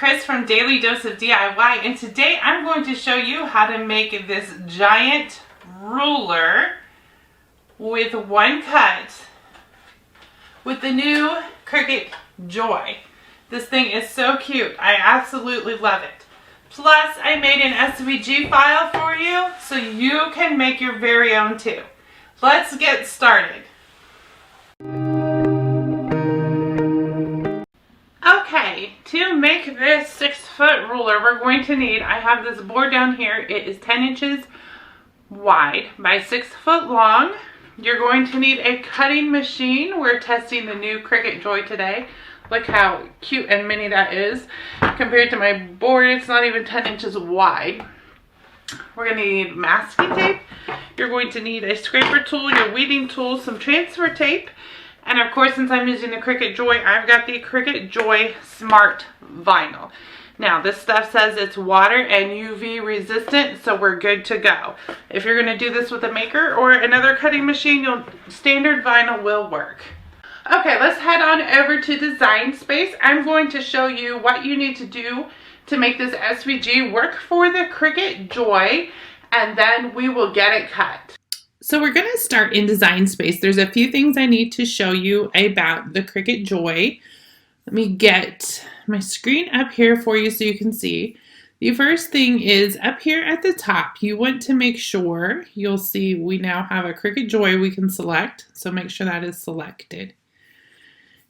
Chris from Daily Dose of DIY, and today I'm going to show you how to make this giant ruler with one cut with the new Cricut Joy. This thing is so cute. I absolutely love it. Plus, I made an SVG file for you so you can make your very own too. Let's get started. Okay, to make this 6-foot ruler, we're going to need, I have this board down here. It is 10 inches wide by 6 foot long. You're going to need a cutting machine. We're testing the new Cricut Joy today. Look how cute and mini that is. Compared to my board, it's not even 10 inches wide. We're going to need masking tape. You're going to need a scraper tool, your weeding tool, some transfer tape, and of course, since I'm using the Cricut Joy, I've got the Cricut Joy Smart Vinyl. Now, this stuff says it's water and UV resistant, so we're good to go. If you're going to do this with a maker or another cutting machine, standard vinyl will work. Okay, let's head on over to Design Space. I'm going to show you what you need to do to make this SVG work for the Cricut Joy, and then we will get it cut. So we're going to start in Design Space. There's a few things I need to show you about the Cricut Joy. Let me get my screen up here for you so you can see. The first thing is up here at the top, you want to make sure, you'll see we now have a Cricut Joy we can select, so make sure that is selected.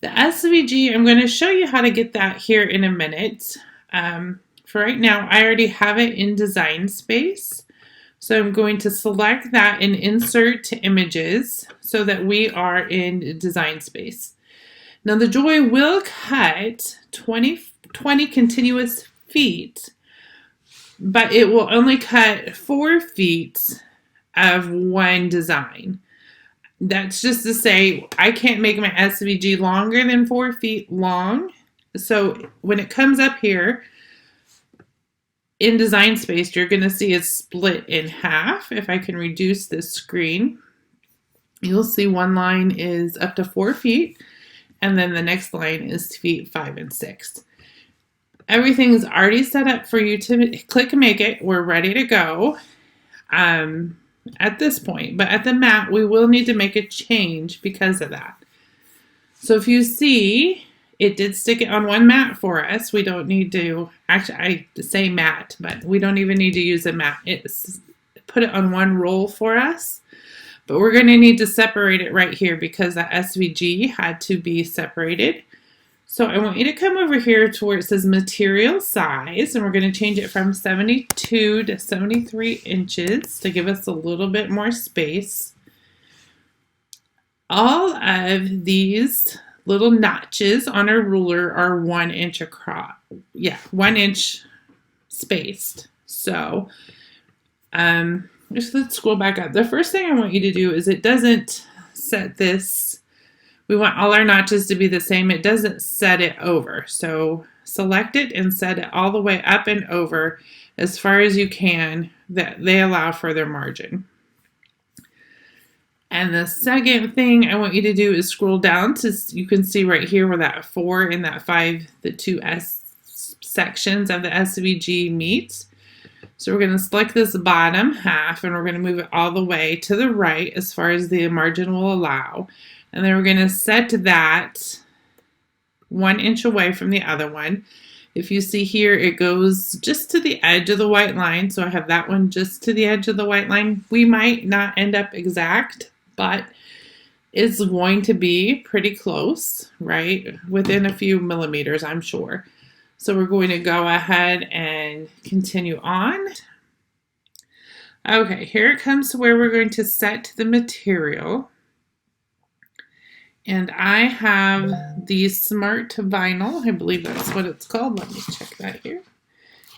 The SVG, I'm going to show you how to get that here in a minute. For right now, I already have it in Design Space. So I'm going to select that and insert to images so that we are in Design Space. Now the Joy will cut 20 continuous feet, but it will only cut 4 feet of one design. That's just to say I can't make my SVG longer than 4 feet long. So when it comes up here, in Design Space, you're going to see it's split in half. If I can reduce this screen, you'll see one line is up to 4 feet, and then the next line is feet 5 and 6. Everything is already set up for you to click Make It. We're ready to go at this point, but at the mat, we will need to make a change because of that. So if you see, it did stick it on one mat for us. We don't need to, actually I say mat, but we don't even need to use a mat. It's put it on one roll for us. But we're going to need to separate it right here because the SVG had to be separated. So I want you to come over here to where it says material size, and we're going to change it from 72 to 73 inches to give us a little bit more space. All of these little notches on our ruler are 1 inch across. Yeah, 1 inch spaced. So, just let's scroll back up. The first thing I want you to do is it doesn't set this. We want all our notches to be the same. It doesn't set it over. So select it and set it all the way up and over as far as you can. That they allow further margin. And the second thing I want you to do is scroll down to, you can see right here where that 4 and that 5, the two sections of the SVG meet. So we're going to select this bottom half and we're going to move it all the way to the right as far as the margin will allow. And then we're going to set that 1 inch away from the other one. If you see here, it goes just to the edge of the white line. So I have that one just to the edge of the white line. We might not end up exact, but it's going to be pretty close, right? Within a few millimeters, I'm sure. So we're going to go ahead and continue on. Okay, here it comes to where we're going to set the material. And I have the Smart Vinyl. I believe that's what it's called. Let me check that here.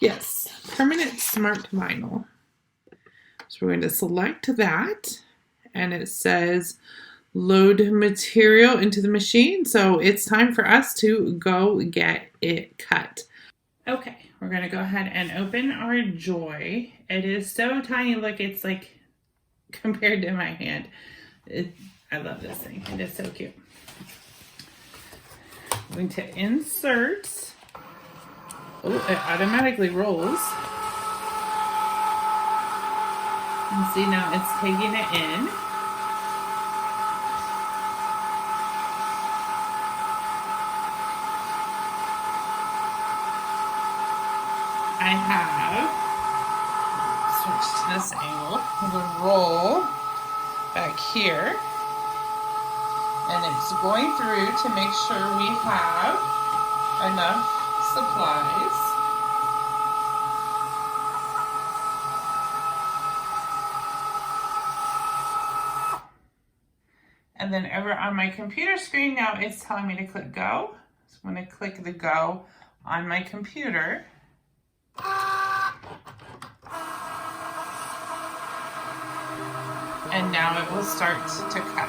Yes, Permanent Smart Vinyl. So we're going to select that. And it says load material into the machine. So it's time for us to go get it cut. Okay, we're going to go ahead and open our Joy. It is so tiny. Look, it's like compared to my hand. I love this thing. It is so cute. I'm going to insert Oh, it automatically rolls. And see, now it's taking it in. I have, switch to this angle, the roll back here. And it's going through to make sure we have enough supplies. And then over on my computer screen now, it's telling me to click go. So I'm going to click the go on my computer. And now it will start to cut.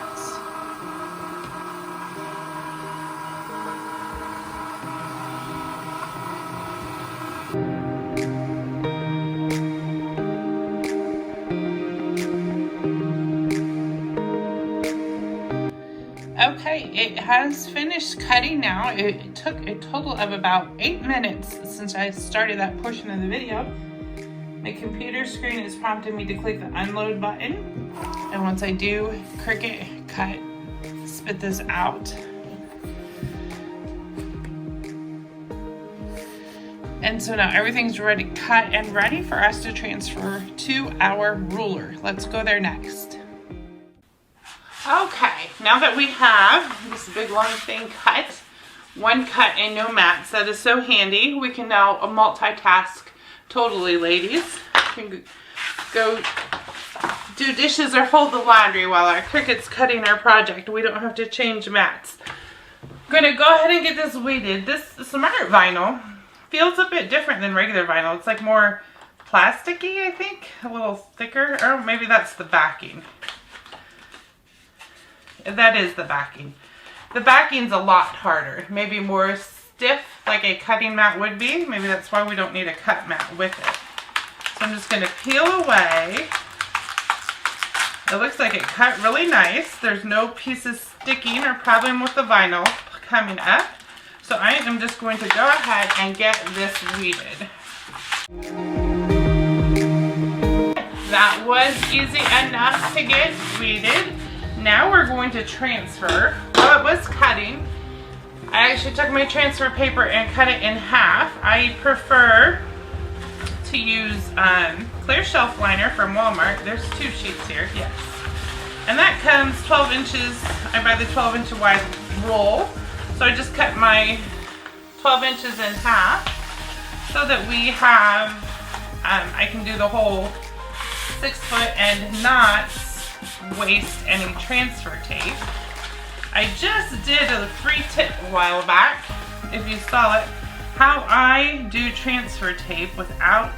Okay, it has finished cutting now. It took a total of about 8 minutes since I started that portion of the video. My computer screen is prompting me to click the unload button. And once I do, Cricut cut, spit this out. And so now everything's ready, cut and ready for us to transfer to our ruler. Let's go there next. Okay, now that we have this big long thing cut, one cut and no mats, that is so handy. We can now multitask totally, ladies. We can go do dishes or fold the laundry while our Cricut's cutting our project. We don't have to change mats. I'm gonna go ahead and get this weeded. This smart vinyl feels a bit different than regular vinyl. It's like more plasticky, I think, a little thicker, or maybe that's the backing. That is the backing. The backing's a lot harder, maybe more stiff like a cutting mat would be. Maybe that's why we don't need a cut mat with it. So I'm just going to peel away. It looks like it cut really nice. There's no pieces sticking or problem with the vinyl coming up. So I am just going to go ahead and get this weeded. That was easy enough to get weeded. Now we're going to transfer. While it was cutting, I actually took my transfer paper and cut it in half. I prefer to use clear shelf liner from Walmart. There's 2 sheets here, yes. And that comes 12 inches. I buy the 12-inch wide roll. So I just cut my 12 inches in half so that we have, I can do the whole 6 foot and not waste any transfer tape. I just did a free tip a while back, if you saw it, how I do transfer tape without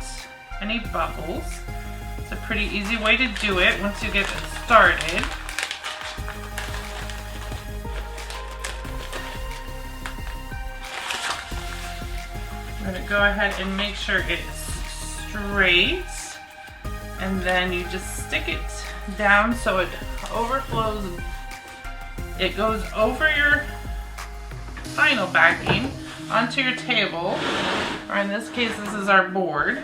any bubbles. It's a pretty easy way to do it once you get it started. I'm going to go ahead and make sure it's straight, and then you just stick it down so it overflows. It goes over your vinyl backing onto your table, or in this case this is our board.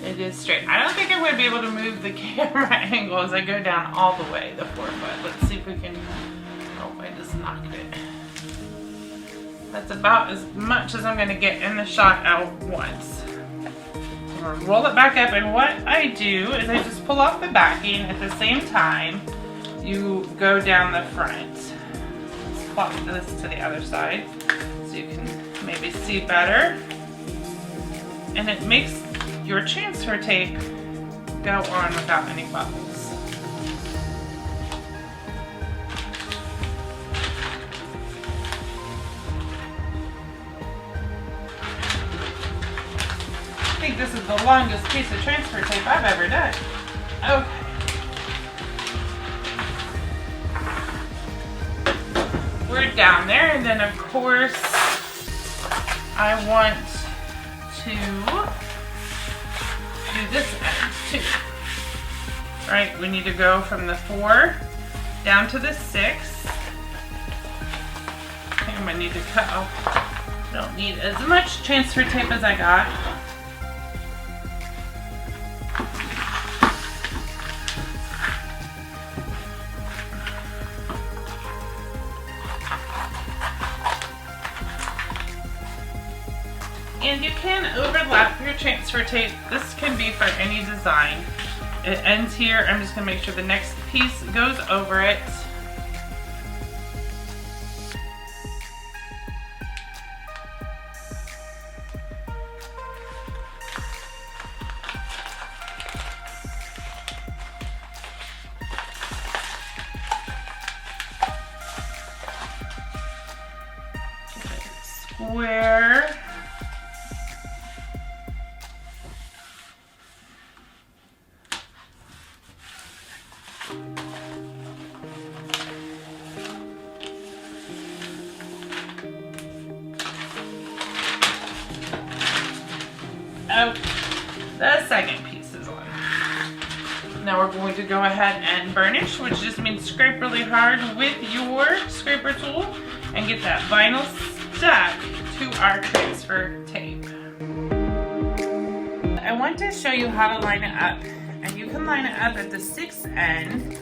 It is straight. I don't think I'm going to be able to move the camera angle as I go down all the way, the 4 foot. Let's see if we can, oh, I just knocked it. That's about as much as I'm going to get in the shot at once. I'm going to roll it back up, and what I do is I just pull off the backing at the same time you go down the front. Let's flop this to the other side so you can maybe see better. And it makes your transfer tape go on without any bubbles. I think this is the longest piece of transfer tape I've ever done. Okay. We're down there, and then of course I want to do this end too. Right, we need to go from the 4 down to the 6. And might need to cut off. Don't need as much transfer tape as I got. And you can overlap your transfer tape. This can be for any design. It ends here. I'm just going to make sure the next piece goes over it. Square. Okay, the second piece is on. Now we're going to go ahead and burnish, which just means scrape really hard with your scraper tool and get that vinyl stuck to our transfer tape. I want to show you how to line it up, and you can line it up at the 6th end.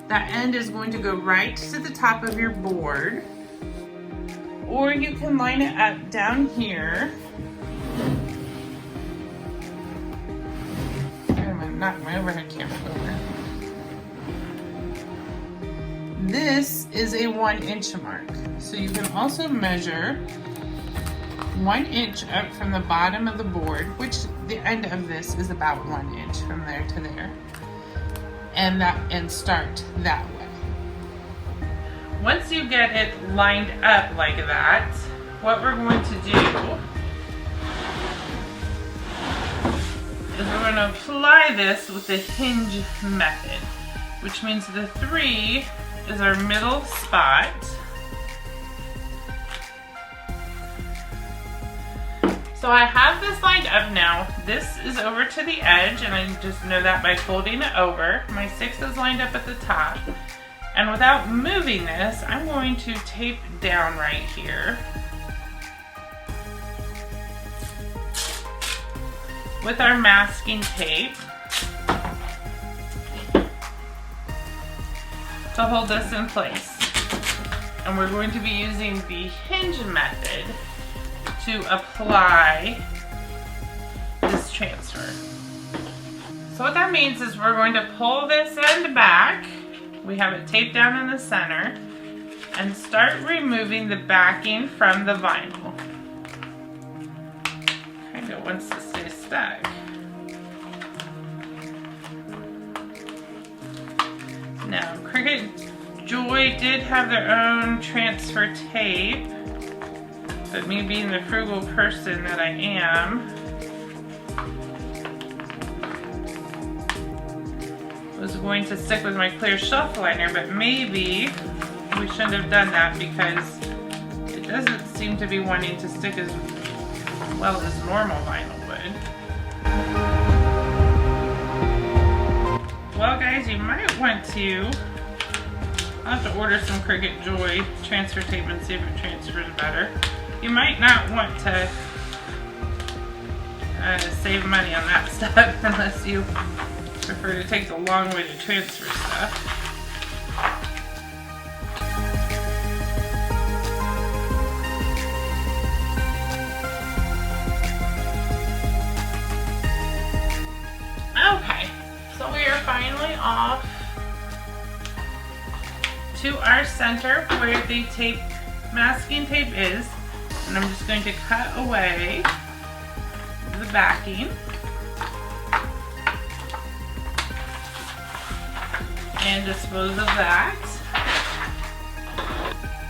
That end is going to go right to the top of your board, or you can line it up down here. I'm gonna knock my overhead camera over. This is a 1-inch mark, so you can also measure 1 inch up from the bottom of the board, which the end of this is about 1 inch from there to there, and start that way. Once you get it lined up like that, what we're going to do is we're going to apply this with the hinge method, which means the 3 is our middle spot. So I have this lined up now. This is over to the edge, and I just know that by folding it over. My 6 is lined up at the top. And without moving this, I'm going to tape down right here with our masking tape to hold this in place. And we're going to be using the hinge method to apply this transfer. So what that means is we're going to pull this end back. We have it taped down in the center, and start removing the backing from the vinyl. Kind of wants to stay stuck. Now, Cricut Joy did have their own transfer tape, but me being the frugal person that I am, was going to stick with my clear shelf liner, but maybe we shouldn't have done that because it doesn't seem to be wanting to stick as well as normal vinyl would. Well guys, you might want to, I'll have to order some Cricut Joy transfer tape and see if it transfers better. You might not want to save money on that stuff unless you prefer to take the long way to transfer stuff. Okay, so we are finally off to our center where the tape, masking tape is, and I'm just going to cut away the backing and dispose of that.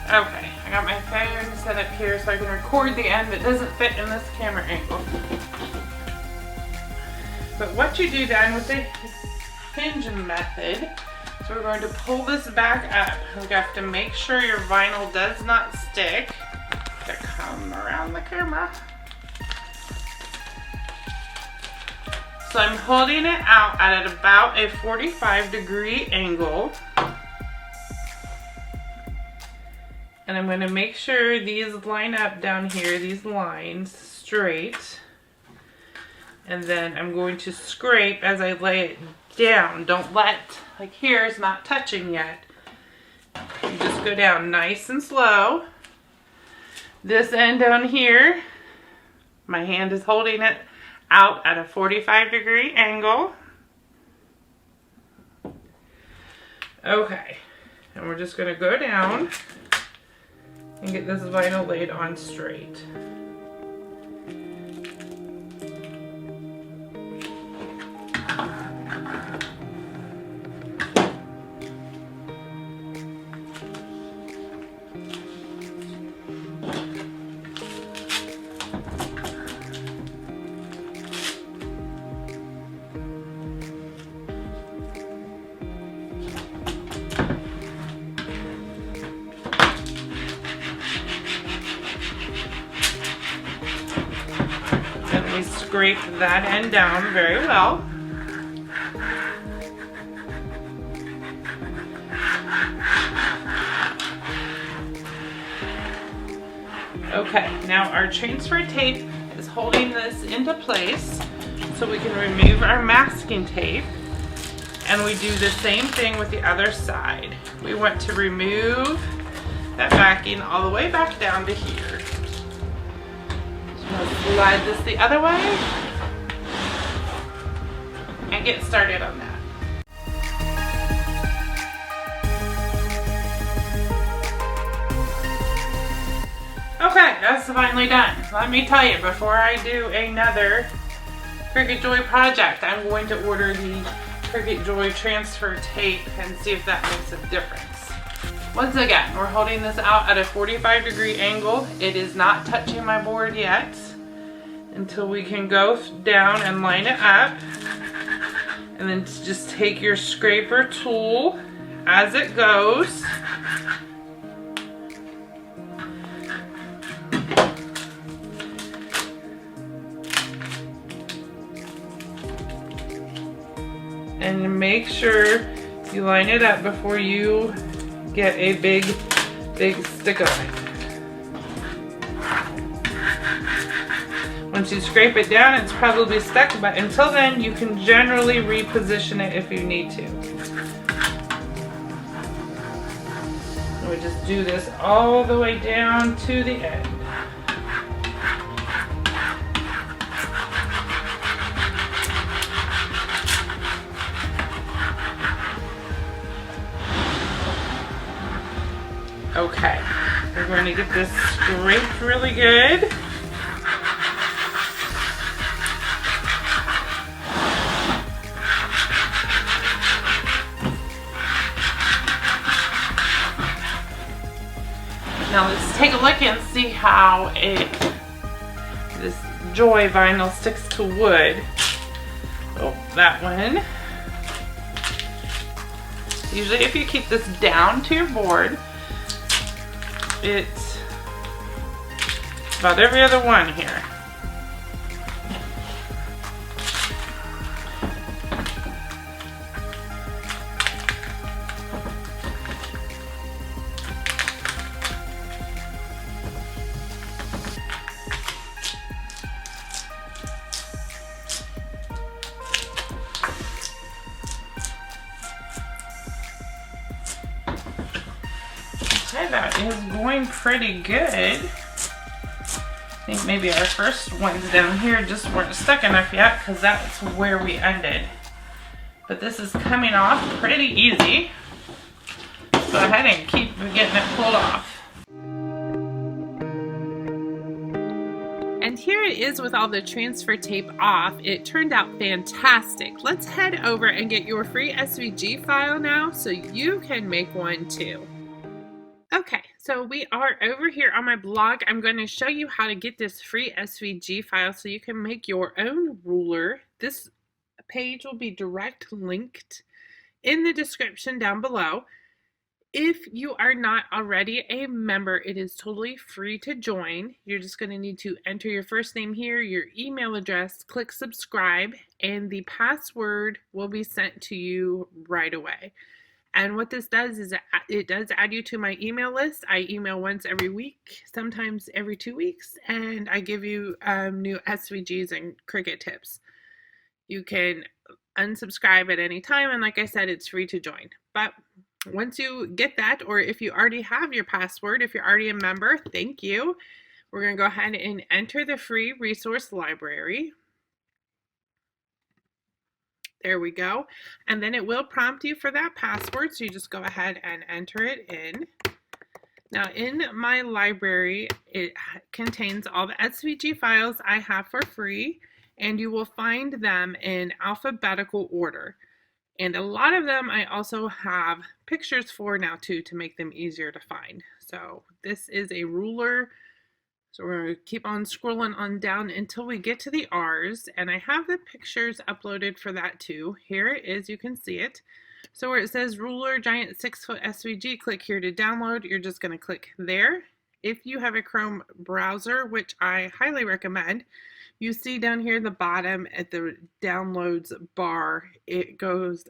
Okay, I got my phone set up here so I can record the end that doesn't fit in this camera angle. But what you do then with the hinge method, so we're going to pull this back up. We have to make sure your vinyl does not stick. To come around the camera. So I'm holding it out at about a 45-degree angle. And I'm going to make sure these line up down here, these lines, straight. And then I'm going to scrape as I lay it down. Don't let, like here is not touching yet. You just go down nice and slow. This end down here, my hand is holding it out at a 45-degree angle. Okay, and we're just going to go down and get this vinyl laid on straight. We scrape that end down very well. Okay, now our transfer tape is holding this into place so we can remove our masking tape, and we do the same thing with the other side. We want to remove that backing all the way back down to here. Let's slide this the other way and get started on that. Okay, that's finally done. Let me tell you, before I do another Cricut Joy project, I'm going to order the Cricut Joy transfer tape and see if that makes a difference. Once again, we're holding this out at a 45-degree angle. It is not touching my board yet until we can go down and line it up. And then just take your scraper tool as it goes. And make sure you line it up before you get a big stick of it. Once you scrape it down, it's probably stuck, but until then, you can generally reposition it if you need to. And we just do this all the way down to the end. Okay, we're going to get this scraped really good. Now let's take a look and see how this Joy vinyl sticks to wood. Oh, that one. Usually if you keep this down to your board, it's about every other one here. Okay, that is going pretty good. I think maybe our first ones down here just weren't stuck enough yet because that's where we ended. But this is coming off pretty easy. Go ahead and keep getting it pulled off. And here it is with all the transfer tape off. It turned out fantastic. Let's head over and get your free SVG file now so you can make one too. Okay, so we are over here on my blog. I'm going to show you how to get this free SVG file so you can make your own ruler. This page will be direct linked in the description down below. If you are not already a member, it is totally free to join. You're just going to need to enter your first name here, your email address, click subscribe, and the password will be sent to you right away. And what this does is it does add you to my email list. I email once every week, sometimes every 2 weeks, and I give you new SVGs and Cricut tips. You can unsubscribe at any time, and like I said, it's free to join. But once you get that, or if you already have your password, if you're already a member, thank you. We're going to go ahead and enter the free resource library. There we go. And then it will prompt you for that password, so you just go ahead and enter it in. Now in my library, it contains all the SVG files I have for free, and you will find them in alphabetical order. And a lot of them I also have pictures for now too, to make them easier to find. So this is a ruler. So we're going to keep on scrolling on down until we get to the R's, and I have the pictures uploaded for that too. Here it is, you can see it. So where it says ruler giant 6-foot SVG, click here to download. You're just going to click there. If you have a Chrome browser, which I highly recommend, you see down here at the bottom at the downloads bar, it goes,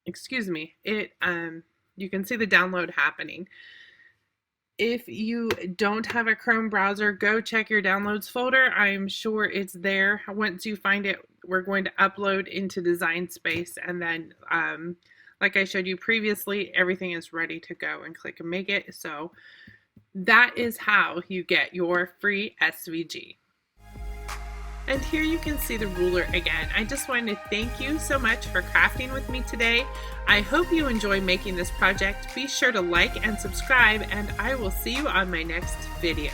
you can see the download happening. If you don't have a Chrome browser, go check your downloads folder. I'm sure it's there. Once you find it, we're going to upload into Design Space, and then like I showed you previously, everything is ready to go, and click Make It. So that is how you get your free SVG. And here you can see the ruler again. I just wanted to thank you so much for crafting with me today. I hope you enjoy making this project. Be sure to like and subscribe, and I will see you on my next video.